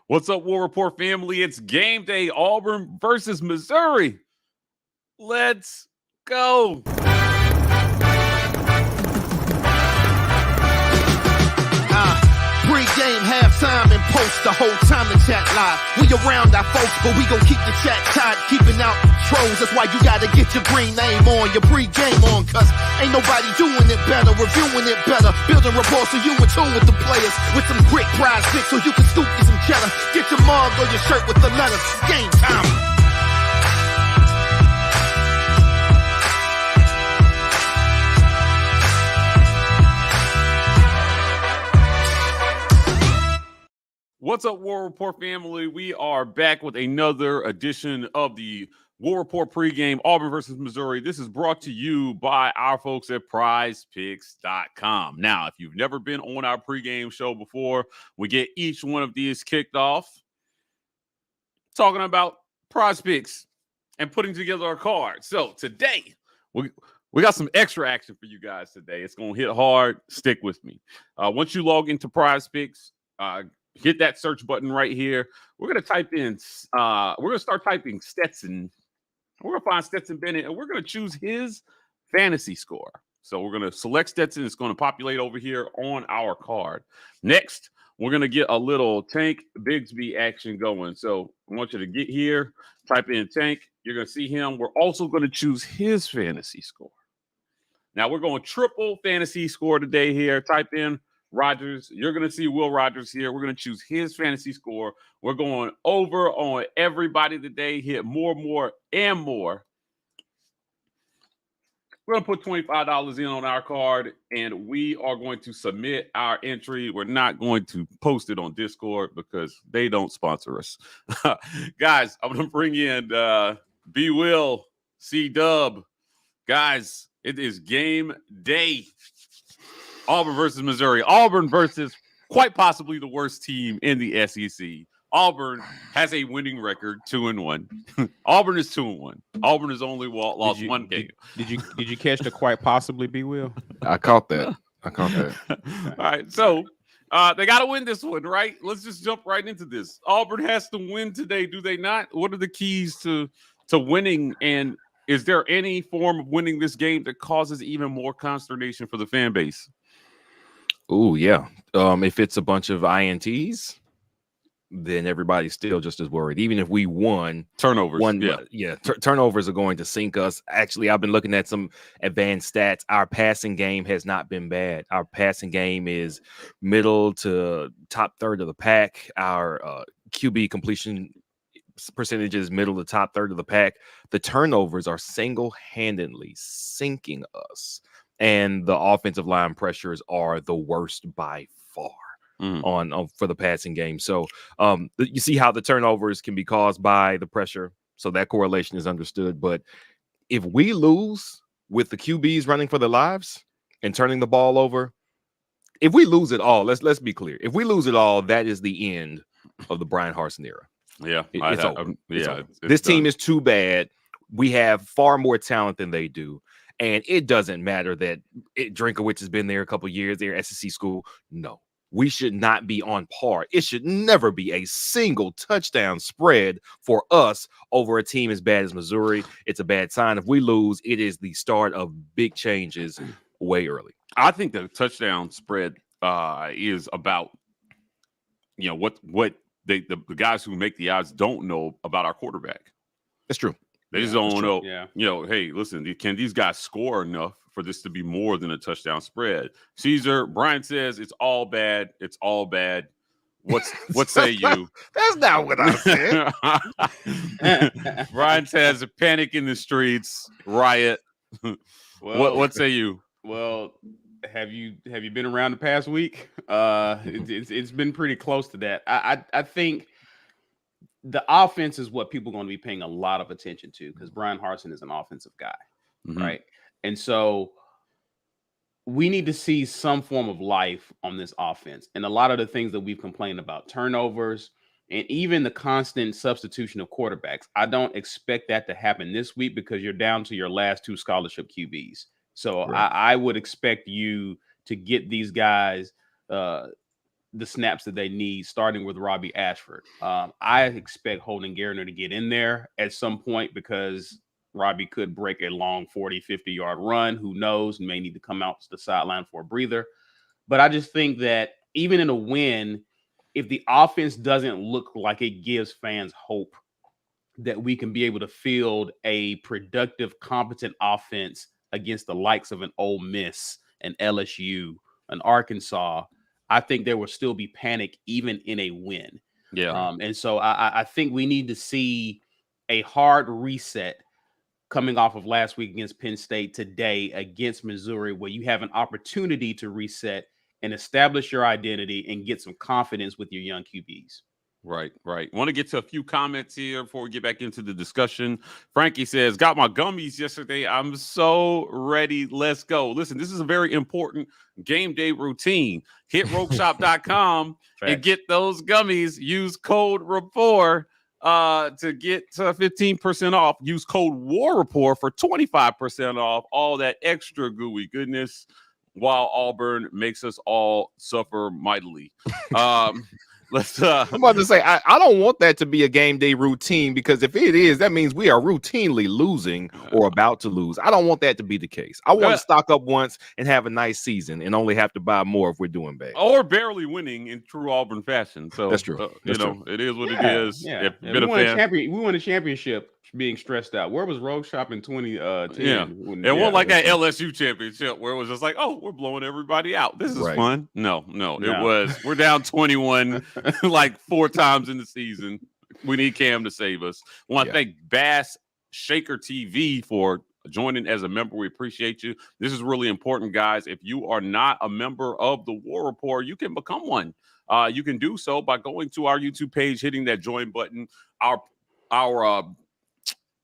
What's up, War Report family? It's game day, Auburn versus Missouri. Let's go. Pregame, halftime, and post the whole time the chat live. We around our folks, but we gon' keep the chat tight, keeping out trolls. That's why you gotta get your green name on, your pregame on, cause ain't nobody doing it better, reviewing it better, building rapport so you in tune with the players, with some quick prize picks so you can scoop you some cheddar. Get your mug or your shirt with the letters. Game time. What's up, War Report family? We are back with another edition of the War Report pregame, Auburn versus Missouri. This is brought to you by our folks at prizepicks.com. Now, if you've never been on our pregame show before, we get each one of these kicked off talking about prize picks and putting together our card. So today, we got some extra action for you guys today. It's going to hit hard. Stick with me. Once you log into Prize Picks, hit that search button right here. We're going to type in, we're going to start typing Stetson. We're going to find Stetson Bennett, and we're going to choose his fantasy score. So we're going to select Stetson. It's going to populate over here on our card. Next, we're going to get a little Tank Bigsby action going. So I want you to get here, type in Tank. You're going to see him. We're also going to choose his fantasy score. Now, we're going triple fantasy score today here. Type in Rogers. You're going to see Will Rogers here. We're going to choose his fantasy score. We're going over on everybody today. Hit more, and more. We're going to put $25 in on our card, and we are going to submit our entry. We're not going to post it on Discord because they don't sponsor us. Guys, I'm going to bring in B. Will, C. Dub. Guys, it is game day. Auburn versus Missouri. Auburn versus quite possibly the worst team in the SEC. Auburn has a winning record, 2-1. Auburn is 2-1. Auburn has only lost one game. Did you catch the quite possibly, B. Will? I caught that. All right, so they got to win this one, right? Let's just jump right into this. Auburn has to win today, do they not? What are the keys to winning, and is there any form of winning this game that causes even more consternation for the fan base? Oh, yeah. If it's a bunch of INTs, then everybody's still just as worried. Even if we won. Turnovers. Turnovers are going to sink us. Actually, I've been looking at some advanced stats. Our passing game has not been bad. Our passing game is middle to top third of the pack. Our QB completion percentage is middle to top third of the pack. The turnovers are single-handedly sinking us. And the offensive line pressures are the worst by far on for the passing game. So you see how the turnovers can be caused by the pressure. So that correlation is understood. But if we lose with the QBs running for their lives and turning the ball over, if we lose it all, let's be clear. If we lose it all, that is the end of the Brian Harsin era. Yeah, it's over. It's this done. team is too bad. We have far more talent than they do. And it doesn't matter that Drinkowitz has been there a couple of years, there SEC school. No, we should not be on par. It should never be a single touchdown spread for us over a team as bad as Missouri. It's a bad sign. If we lose, it is the start of big changes way early. I think the touchdown spread is about, what the guys who make the odds don't know about our quarterback. That's true. They just don't know, Yeah. Hey, listen, can these guys score enough for this to be more than a touchdown spread? Caesar, Brian says it's all bad. It's all bad. What say you? That's not what I said. Brian says a panic in the streets, riot. What say you? Well, have you been around the past week? It's been pretty close to that. I think the offense is what people are going to be paying a lot of attention to because Brian Harsin is an offensive guy, right? And so we need to see some form of life on this offense. And a lot of the things that we've complained about, turnovers, and even the constant substitution of quarterbacks, I don't expect that to happen this week because you're down to your last two scholarship QBs. So right. I would expect you to get these guys the snaps that they need, starting with Robbie Ashford. I expect Holden Gardner to get in there at some point because Robbie could break a long 40, 50-yard run. Who knows? May need to come out to the sideline for a breather. But I just think that even in a win, if the offense doesn't look like it gives fans hope that we can be able to field a productive, competent offense against the likes of an Ole Miss, an LSU, an Arkansas, I think there will still be panic even in a win. Yeah. And so I think we need to see a hard reset coming off of last week against Penn State, today against Missouri, where you have an opportunity to reset and establish your identity and get some confidence with your young QBs. Right. Want to get to a few comments here before we get back into the discussion. Frankie says, got my gummies yesterday. I'm so ready. Let's go. Listen, this is a very important game day routine. Hit rogueshop.com and get those gummies. Use code RAPPORT to get 15% off. Use code WARREPORT for 25% off all that extra gooey goodness while Auburn makes us all suffer mightily. I'm about to say, I don't want that to be a game day routine, because if it is, that means we are routinely losing or about to lose. I don't want that to be the case. I want to stock up once and have a nice season and only have to buy more if we're doing bad. Or barely winning in true Auburn fashion. So that's true. It is what it is. Yeah. We won a championship being stressed out. Where was Rogue Shop in 2010? Yeah. It wasn't like that LSU championship where it was just like, oh, we're blowing everybody out. This is fun. No. It was, we're down 21 like 4 times in the season. We need Cam to save us. I want to thank Bass Shaker TV for joining as a member. We appreciate you. This is really important, guys. If you are not a member of the War Report, you can become one. You can do so by going to our YouTube page, hitting that join button. Our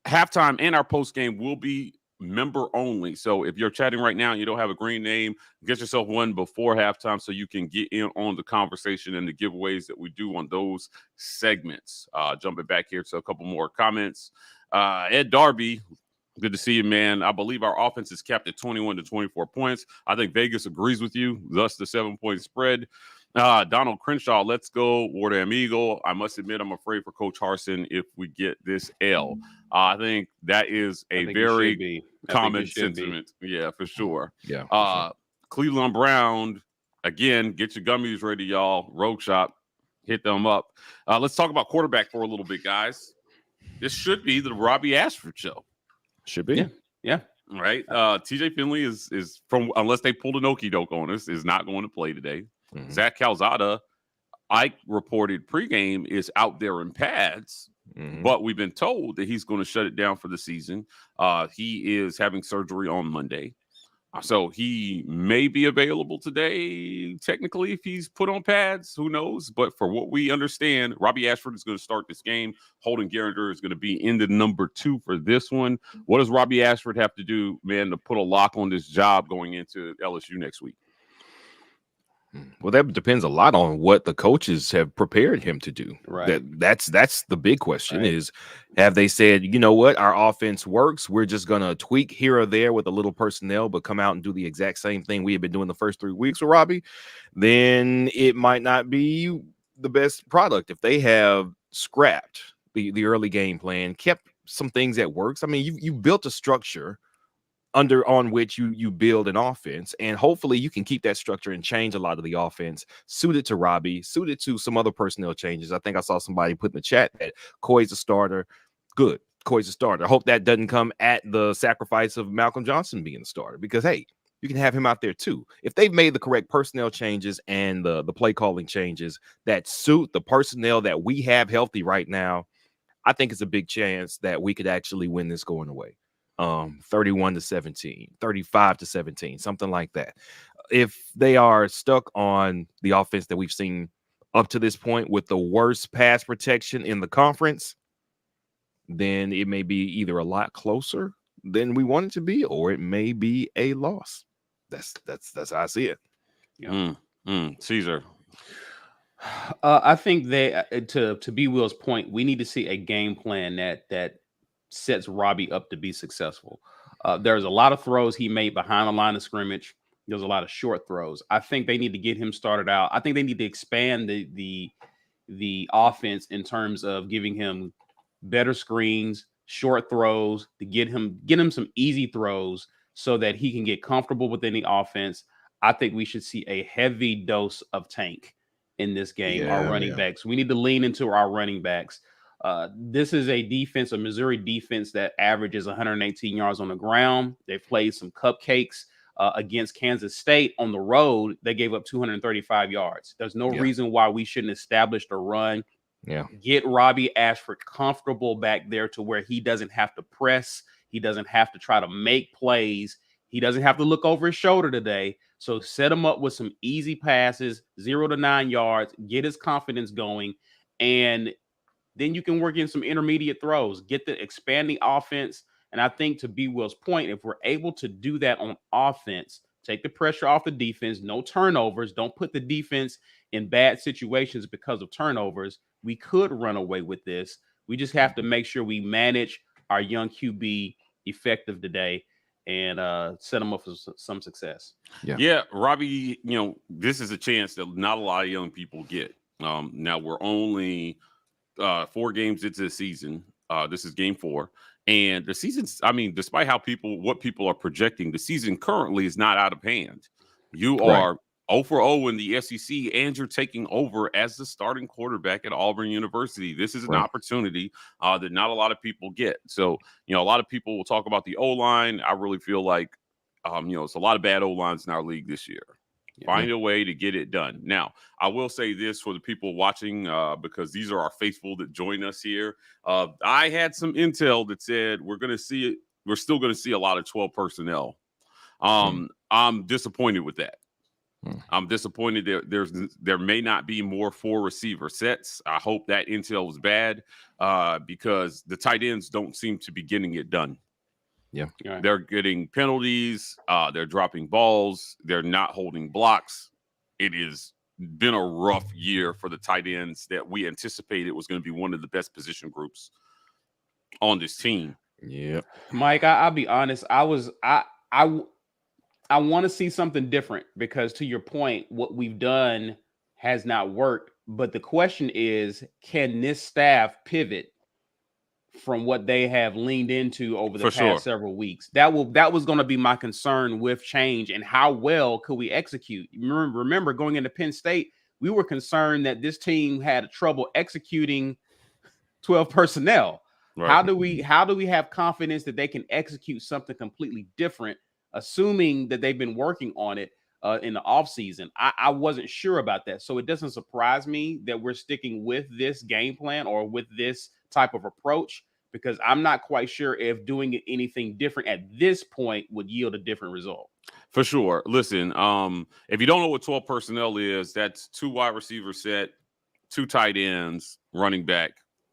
halftime and our post game will be member only. So if you're chatting right now and you don't have a green name, get yourself one before halftime so you can get in on the conversation and the giveaways that we do on those segments. Jumping back here to a couple more comments. Ed Darby, good to see you, man. I believe our offense is capped at 21 to 24 points. I think Vegas agrees with you, thus the 7-point spread. Donald Crenshaw, let's go, War Damn Eagle. I must admit, I'm afraid for Coach Harsin if we get this L. I think that is a very common sentiment. Yeah, for sure. Yeah. Cleveland Brown, again, get your gummies ready, y'all. Rogue Shop, hit them up. Let's talk about quarterback for a little bit, guys. This should be the Robbie Ashford show. Should be. Yeah. Right. TJ Finley is from, unless they pulled an okie doke on us, is not going to play today. Mm-hmm. Zach Calzada, I reported pregame, is out there in pads, but we've been told that he's going to shut it down for the season. He is having surgery on Monday. So he may be available today, technically, if he's put on pads. Who knows? But for what we understand, Robbie Ashford is going to start this game. Holden Gardner is going to be in the number 2 for this one. What does Robbie Ashford have to do, man, to put a lock on this job going into LSU next week? Well, that depends a lot on what the coaches have prepared him to do. Right. That's the big question is, have they said, you know what, our offense works. We're just going to tweak here or there with a little personnel, but come out and do the exact same thing we have been doing the first 3 weeks with Robbie? Then it might not be the best product. If they have scrapped the early game plan, kept some things that works. I mean, you built a structure on which you build an offense, and hopefully you can keep that structure and change a lot of the offense suited to Robbie, suited to some other personnel changes. I think I saw somebody put in the chat that Coy's a starter. Good. Coy's a starter. I hope that doesn't come at the sacrifice of Malcolm Johnson being the starter, because hey, you can have him out there too. If they've made the correct personnel changes and the play calling changes that suit the personnel that we have healthy right now, I think it's a big chance that we could actually win this going away. 31-17, 35-17, something like that. If they are stuck on the offense that we've seen up to this point with the worst pass protection in the conference, then it may be either a lot closer than we want it to be, or it may be a loss. That's how I see it. Yeah. Caesar. I think they to B. Will's point, we need to see a game plan that sets Robbie up to be successful. There's a lot of throws he made behind the line of scrimmage There's a lot of short throws. I think they need to get him started out. I think they need to expand the offense in terms of giving him better screens, short throws, to get him some easy throws so that he can get comfortable within the offense. I think we should see a heavy dose of Tank in this game. Our running backs. We need to lean into our running backs. This is a defense, a Missouri defense that averages 118 yards on the ground. They've played some cupcakes against Kansas State on the road. They gave up 235 yards. There's no reason why we shouldn't establish a run. Get Robbie Ashford comfortable back there to where he doesn't have to press. He doesn't have to try to make plays. He doesn't have to look over his shoulder today. So set him up with some easy passes, 0 to 9 yards, get his confidence going, and then you can work in some intermediate throws, get the expanding offense. And I think, to B. Will's point, if we're able to do that on offense, take the pressure off the defense, no turnovers, don't put the defense in bad situations because of turnovers, we could run away with this. We just have to make sure we manage our young QB effective today and set them up for some success. Yeah, Robbie, this is a chance that not a lot of young people get. Now we're only 4 games into the season. This is game 4. And the season's, despite what people are projecting, the season currently is not out of hand. You are 0 for 0 in the SEC, and you're taking over as the starting quarterback at Auburn University. This is an opportunity that not a lot of people get. So, a lot of people will talk about the O-line. I really feel like, it's a lot of bad O-lines in our league this year. Find a way to get it done. Now, I will say this for the people watching, because these are our faithful that join us here. I had some intel that said we're still going to see a lot of 12 personnel. I'm disappointed with that. I'm disappointed that there may not be more 4 receiver sets. I hope that intel was bad because the tight ends don't seem to be getting it done. They're getting penalties. They're dropping balls. They're not holding blocks. It has been a rough year for the tight ends that we anticipated was going to be one of the best position groups on this team. Mike, I'll be honest. I want to see something different because, to your point, what we've done has not worked. But the question is, can this staff pivot from what they have leaned into over the past several weeks? That was going to be my concern with change, and how well could we execute? Remember going into Penn State, we were concerned that this team had trouble executing 12 personnel. How do we have confidence that they can execute something completely different, assuming that they've been working on it in the offseason? I wasn't sure about that. So it doesn't surprise me that we're sticking with this game plan or with this type of approach, because I'm not quite sure if doing anything different at this point would yield a different result. For sure. Listen, if you don't know what 12 personnel is, that's 2 wide receiver set, 2 tight ends, running back,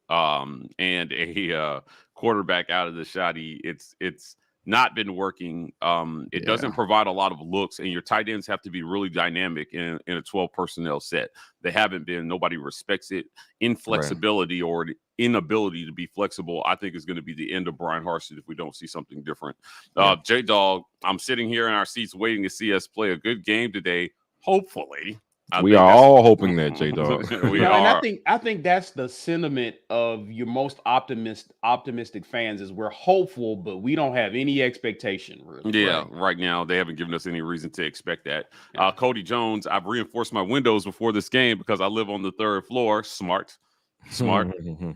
and a quarterback out of the shoddy. It's not been working. It doesn't provide a lot of looks, and your tight ends have to be really dynamic in a 12 personnel set. They haven't been. Nobody respects it. Inflexibility or the inability to be flexible, I think, is going to be the end of Brian Harsin if we don't see something different. J-Dog, I'm sitting here in our seats waiting to see us play a good game today, hopefully. We are all hoping that, J-Dog. And I think that's the sentiment of your most optimistic fans, is we're hopeful, but we don't have any expectation. Really. Right now they haven't given us any reason to expect that. Cody Jones, I've reinforced my windows before this game because I live on the 3rd floor. Smart.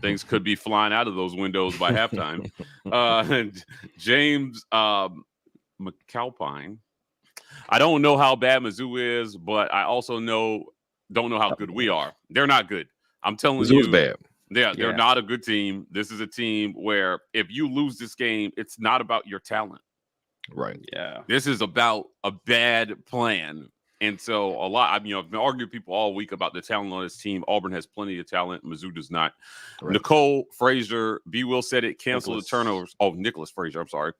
Things could be flying out of those windows by halftime. James McAlpine. I don't know how bad Mizzou is, but I also don't know how good we are. They're not good. I'm telling Mizzou's you. Bad. They're not a good team. This is a team where if you lose this game, it's not about your talent. Right. This is about a bad plan. And so I've been arguing with people all week about the talent on this team. Auburn has plenty of talent. Mizzou does not. Right. Nicole Frazier, B. Will said it, cancel the turnovers. Oh, Nicholas Frazier, I'm sorry.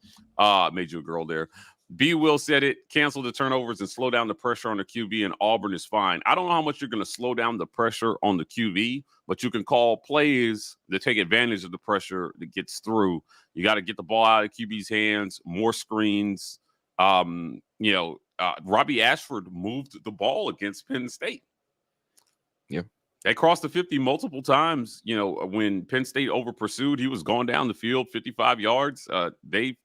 Made you a girl there. B. Will said it, cancel the turnovers and slow down the pressure on the QB, and Auburn is fine. I don't know how much you're going to slow down the pressure on the QB, but you can call plays that take advantage of the pressure that gets through. You got to get the ball out of QB's hands, more screens, Robbie Ashford moved the ball against Penn State. Yeah. They crossed the 50 multiple times. You know, when Penn State over pursued, he was going down the field 55 yards. They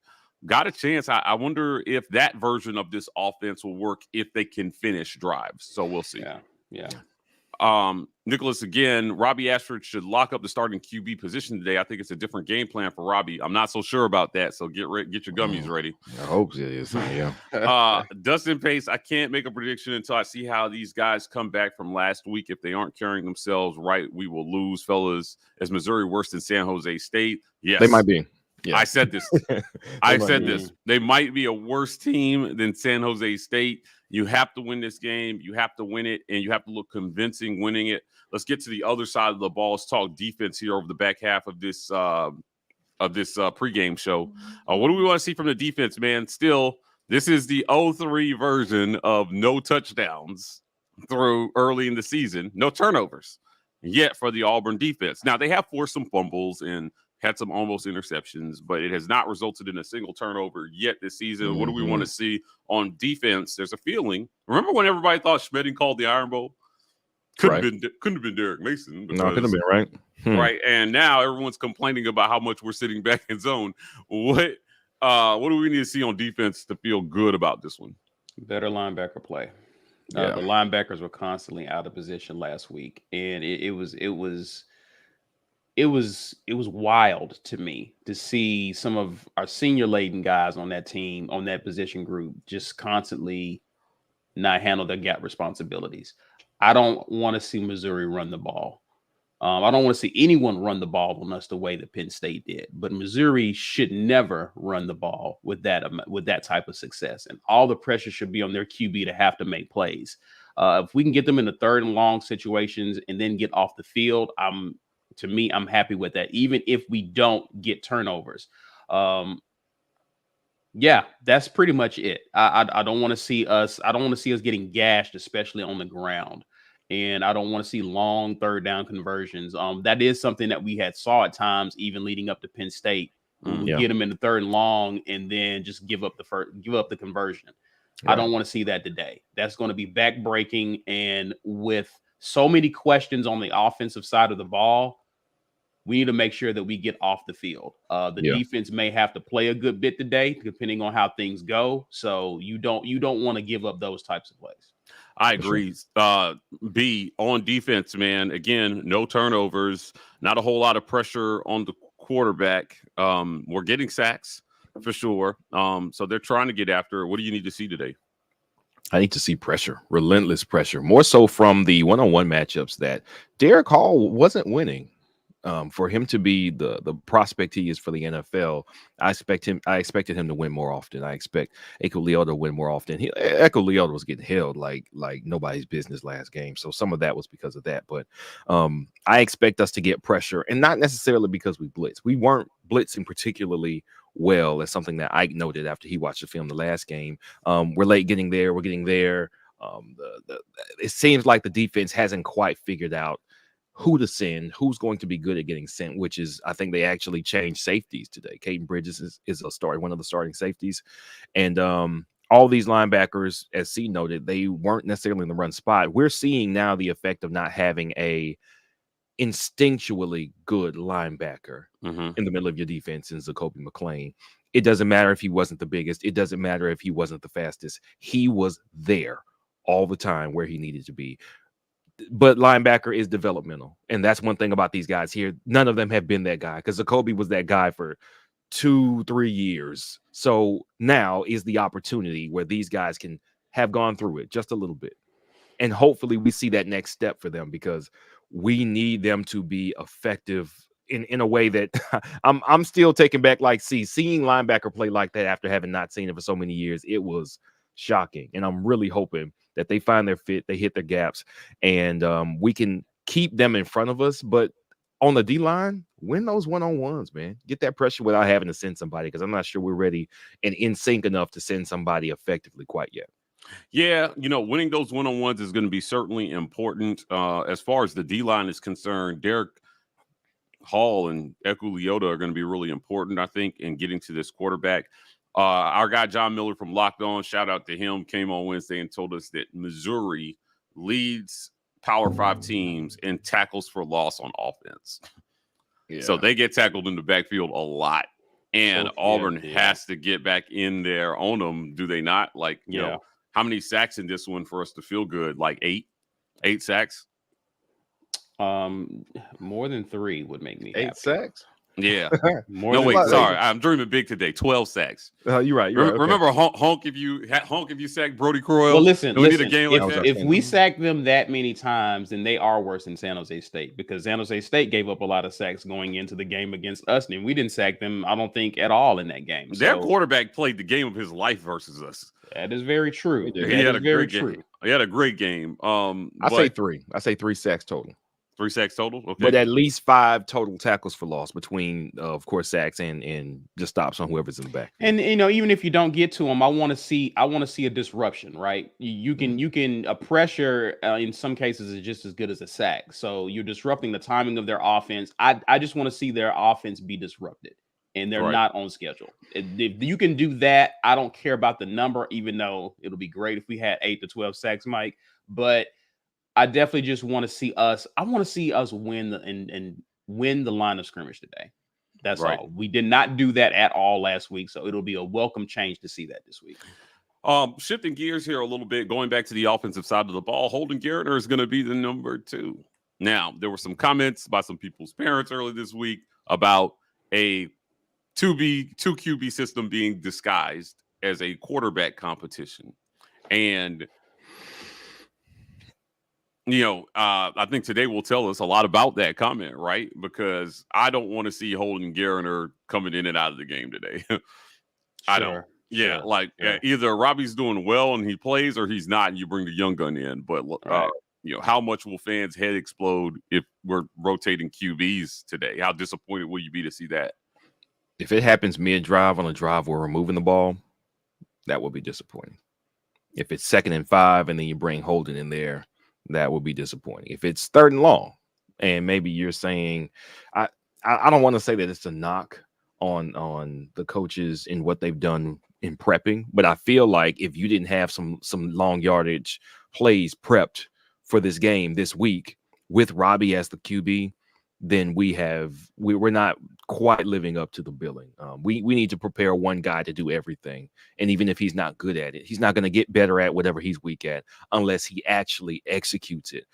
got a chance. I wonder if that version of this offense will work if they can finish drives. So we'll see. Yeah. Nicholas, again, Robbie Ashford should lock up the starting QB position today. I think it's a different game plan for Robbie. I'm not so sure about that. So get your gummies ready. I hope it is. Yeah. Dustin Pace, I can't make a prediction until I see how these guys come back from last week. If they aren't carrying themselves right, we will lose, fellas. Is Missouri worse than San Jose State? Yes. They might be. Yeah. I said this. This. They might be a worse team than San Jose State. You have to win this game. You have to win it, and you have to look convincing winning it. Let's get to the other side of the ball. Let's talk defense here over the back half of this pregame show. What do we want to see from the defense, man? Still, this is the 0-3 version of no touchdowns through early in the season, no turnovers yet for the Auburn defense. Now, they have forced some fumbles and had some almost interceptions, but it has not resulted in a single turnover yet this season. What do we want to see on defense? There's a feeling. Remember when everybody thought Schmedding called the Iron Bowl? Couldn't have been Derek Mason. No, couldn't have been, right? Right. And now everyone's complaining about how much we're sitting back in zone. What do we need to see on defense to feel good about this one? Better linebacker play. The linebackers were constantly out of position last week, and it was wild to me to see some of our senior laden guys on that team, on that position group, just constantly not handle their gap responsibilities. I don't want to see Missouri run the ball. I don't want to see anyone run the ball on us the way that Penn State did. But Missouri should never run the ball with that type of success. And all the pressure should be on their QB to have to make plays. If we can get them in the 3rd and long situations and then get off the field, I'm happy with that, even if we don't get turnovers. That's pretty much it. I don't want to see us. I don't want to see us getting gashed, especially on the ground. And I don't want to see long 3rd down conversions. That is something that we had saw at times, even leading up to Penn State. We get them in the 3rd and long, and then just give up the conversion. Right. I don't want to see that today. That's going to be back-breaking, and with so many questions on the offensive side of the ball, we need to make sure that we get off the field. The defense may have to play a good bit today, depending on how things go. So you don't want to give up those types of plays. I agree. B, on defense, man, again, no turnovers, not a whole lot of pressure on the quarterback. We're getting sacks for sure. So they're trying to get after it. What do you need to see today? I need to see pressure, relentless pressure, more so from the one-on-one matchups that Derek Hall wasn't winning. For him to be the prospect he is for the NFL, I expected him to win more often. I expect Eko Leota to win more often. Eko Leota was getting held like nobody's business last game. So some of that was because of that. But I expect us to get pressure, and not necessarily because we blitz. We weren't blitzing particularly well. That's something that Ike noted after he watched the film the last game. We're late getting there. We're getting there. It seems like the defense hasn't quite figured out who to send, who's going to be good at getting sent, which is, I think they actually changed safeties today. Caden Bridges is one of the starting safeties. And all these linebackers, as C noted, they weren't necessarily in the run spot. We're seeing now the effect of not having a instinctually good linebacker in the middle of your defense in Zakoby McClain. It doesn't matter if he wasn't the biggest. It doesn't matter if he wasn't the fastest. He was there all the time where he needed to be. But linebacker is developmental. And that's one thing about these guys here. None of them have been that guy, because Zakoby was that guy for 2-3 years. So now is the opportunity where these guys can have gone through it just a little bit. And hopefully we see that next step for them, because we need them to be effective in a way that I'm still taken back. Like, seeing linebacker play like that after having not seen it for so many years, it was shocking. And I'm really hoping that they find their fit, they hit their gaps, and we can keep them in front of us. But on the D-line, win those one-on-ones, man. Get that pressure without having to send somebody, because I'm not sure we're ready and in sync enough to send somebody effectively quite yet. Yeah, winning those one-on-ones is going to be certainly important. As far as the D-line is concerned, Derek Hall and Eko Leota are going to be really important, I think, in getting to this quarterback. Our guy John Miller from Locked On, shout out to him, came on Wednesday and told us that Missouri leads Power 5 teams in tackles for loss on offense. Yeah. So they get tackled in the backfield a lot. And Auburn has to get back in there on them, do they not? Like, you know, how many sacks in this one for us to feel good? Like 8 sacks? More than 3 would make me 8 happy. sacks? Yeah. No, wait, sorry. I'm dreaming big today. 12 sacks. You're right. You're right. Okay. Remember Honk if you sacked Brody Croyle? Well, listen, we need a game like that? If we sack them that many times, then they are worse than San Jose State, because San Jose State gave up a lot of sacks going into the game against us, and we didn't sack them, I don't think, at all in that game. Their quarterback played the game of his life versus us. That is very true. He had a great game. He had a great game. I say 3. I say 3 sacks total. 3 sacks total? Okay. But at least 5 total tackles for loss between, of course, sacks and just stops on whoever's in the back. And you know, even if you don't get to them, I want to see a disruption, right? You can a pressure in some cases is just as good as a sack. So you're disrupting the timing of their offense. I just want to see their offense be disrupted, and they're not on schedule. If you can do that, I don't care about the number, even though it'll be great if we had 8 to 12 sacks, Mike. But I definitely just want to see us. I want to see us win and win the line of scrimmage today. That's all. We did not do that at all last week, so it'll be a welcome change to see that this week. Shifting gears here a little bit, going back to the offensive side of the ball, Holden Gertner is going to be the number 2. Now, there were some comments by some people's parents early this week about a 2 QB system being disguised as a quarterback competition, and you know, I think today will tell us a lot about that comment, right? Because I don't want to see Holden Gertner coming in and out of the game today. I don't. Yeah, either Robbie's doing well and he plays, or he's not, and you bring the young gun in. But you know, how much will fans' head explode if we're rotating QBs today? How disappointed will you be to see that? If it happens mid-drive on a drive where we're moving the ball, that will be disappointing. If it's 2nd and 5 and then you bring Holden in there, that would be disappointing. If it's 3rd and long, and maybe you're saying, I don't want to say that it's a knock on the coaches and what they've done in prepping, but I feel like if you didn't have some long yardage plays prepped for this game this week with Robbie as the QB, then we're not quite living up to the billing. We need to prepare one guy to do everything. And even if he's not good at it, he's not going to get better at whatever he's weak at unless he actually executes it.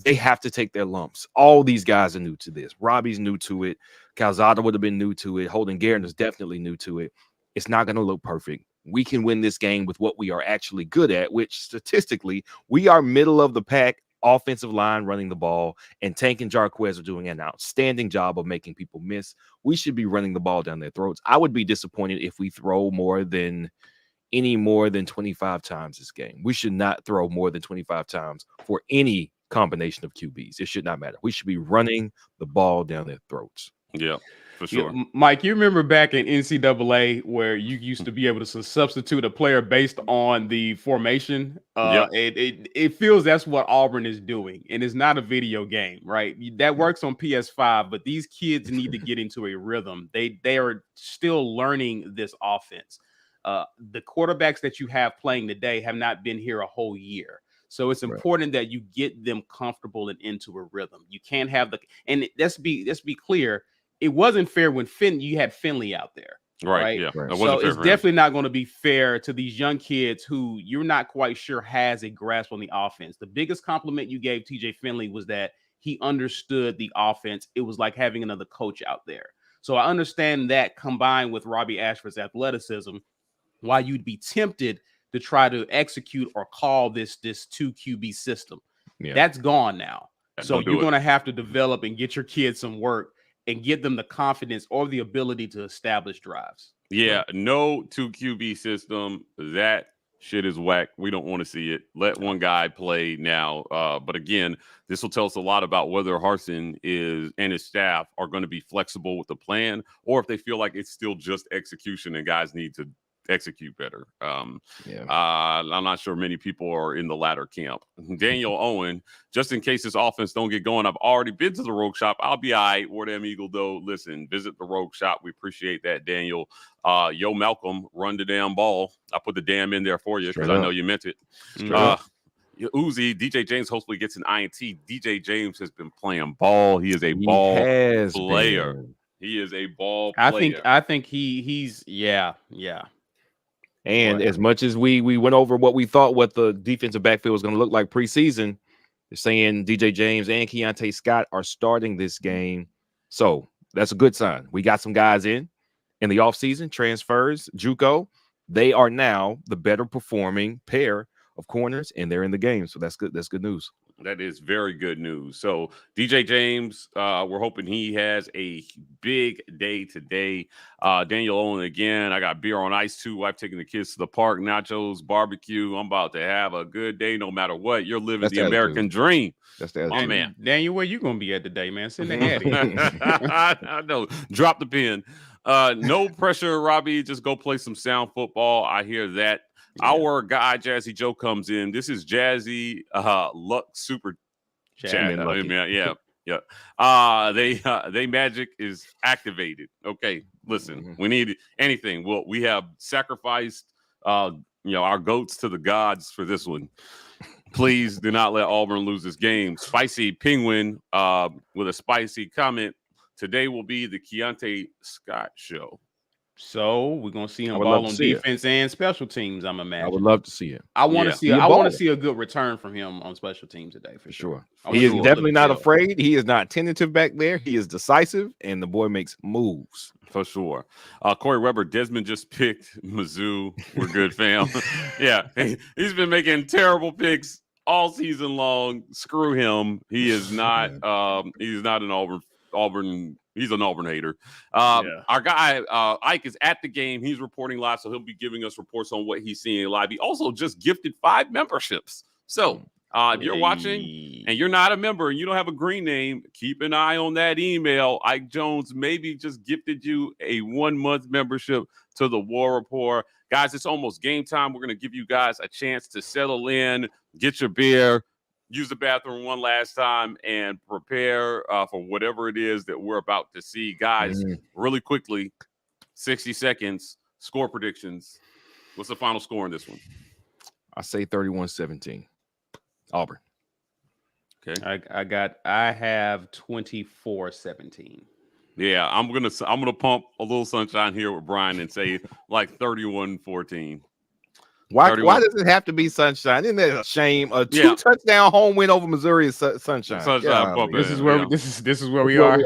They have to take their lumps. All these guys are new to this. Robbie's new to it. Calzada would have been new to it. Holden Gertner is definitely new to it. It's not going to look perfect. We can win this game with what we are actually good at, which statistically, we are middle of the pack offensive line running the ball, and Tank and Jarquez are doing an outstanding job of making people miss. We should be running the ball down their throats. I would be disappointed if we throw more than 25 times this game. We should not throw more than 25 times for any combination of QBs. It should not matter. We should be running the ball down their throats. Yeah, for sure. Yeah, Mike, you remember back in NCAA where you used to be able to substitute a player based on the formation? It feels that's what Auburn is doing, and it's not a video game, right? That works on PS5, but these kids need to get into a rhythm. They are still learning this offense. The quarterbacks that you have playing today have not been here a whole year. So it's important that you get them comfortable and into a rhythm. You can't have and let's be clear. It wasn't fair when you had Finley out there. Right. Yeah. Right. So it's definitely not going to be fair to these young kids who you're not quite sure has a grasp on the offense. The biggest compliment you gave TJ Finley was that he understood the offense. It was like having another coach out there. So I understand that combined with Robbie Ashford's athleticism, why you'd be tempted to try to execute or call this 2 QB system. Yeah. That's gone now. So you're going to have to develop and get your kids some work and get them the confidence or the ability to establish drives. Yeah, no 2 QB system. That shit is whack. We don't want to see it. Let one guy play now. But again, this will tell us a lot about whether Harsin and his staff are going to be flexible with the plan, or if they feel like it's still just execution and guys need to execute better. Yeah. I'm not sure many people are in the latter camp. Daniel Owen, just in case this offense don't get going, I've already been to the Rogue Shop. I'll be all right. War Damn Eagle, though. Listen, visit the Rogue Shop. We appreciate that, Daniel. Yo, Malcolm, run the damn ball. I put the damn in there for you because I know you meant it. Uzi, DJ James hopefully gets an INT. DJ James has been playing ball. He is a ball player. He is a ball player. I think he's yeah. And as much as we went over what we thought what the defensive backfield was going to look like preseason, they're saying DJ James and Keontae Scott are starting this game. So that's a good sign. We got some guys in the offseason, transfers, JUCO. They are now the better performing pair of corners, and they're in the game. So that's good. That's good news. That is very good news. So DJ James, we're hoping he has a big day today. Daniel Owen again. I got beer on ice too. I've taken the kids to the park, nachos, barbecue. I'm about to have a good day no matter what. You're living the American dream. That's the attitude. Man. Daniel, where you gonna be at today, man? Send the Hattie. I know. Drop the pin. No pressure, Robbie. Just go play some sound football. I hear that. Yeah. Our guy Jazzy Joe comes in. This is Jazzy Luck Super Chat. They magic is activated. Okay, listen, we need anything. Well, we have sacrificed our goats to the gods for this one. Please do not let Auburn lose this game. Spicy Penguin with a spicy comment. Today will be the Keontae Scott show. So we're gonna see him ball on defense and special teams. I'm imagining. I would love to see it. I want to see. I want to see a good return from him on special teams today for sure. He is definitely not afraid. He is not tentative back there. He is decisive, and the boy makes moves for sure. Corey Weber, Desmond just picked Mizzou. We're good, fam. Yeah, he's been making terrible picks all season long. Screw him. He is not. He's not an Auburn. He's an Auburn hater. Our guy, Ike, is at the game. He's reporting live, so he'll be giving us reports on what he's seeing live. He also just gifted 5 memberships. So if you're watching and you're not a member and you don't have a green name, keep an eye on that email. Ike Jones maybe just gifted you a 1-month membership to the War Report. Guys, it's almost game time. We're going to give you guys a chance to settle in, get your beer, use the bathroom one last time, and prepare for whatever it is that we're about to see. Guys, really quickly, 60 seconds, score predictions. What's the final score in this one? I say 31-17. Auburn. Okay. I have 24-17. Yeah, I'm gonna pump a little sunshine here with Brian and say like 31-14. Why does it have to be sunshine? Isn't that a shame? A 2-touchdown home win over Missouri is sunshine. This is where we are.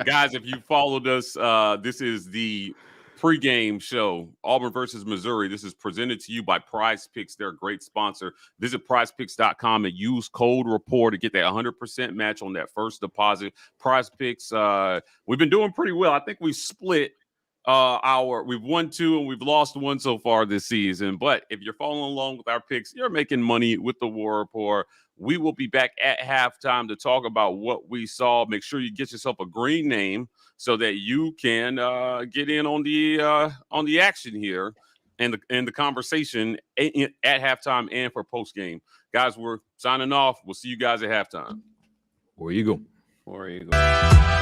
Guys, if you followed us, this is the pregame show, Auburn versus Missouri. This is presented to you by Prize Picks. They're a great sponsor. Visit prizepicks.com and use code REPORT to get that 100% match on that first deposit. Prize Picks, we've been doing pretty well. I think we split we've won 2 and we've lost 1 so far this season. But if you're following along with our picks, you're making money with the War Report. We will be back at halftime to talk about what we saw. Make sure you get yourself a green name so that you can get in on the action here and the conversation at halftime and for post game. Guys, we're signing off. We'll see you guys at halftime. Where you go? Where you go?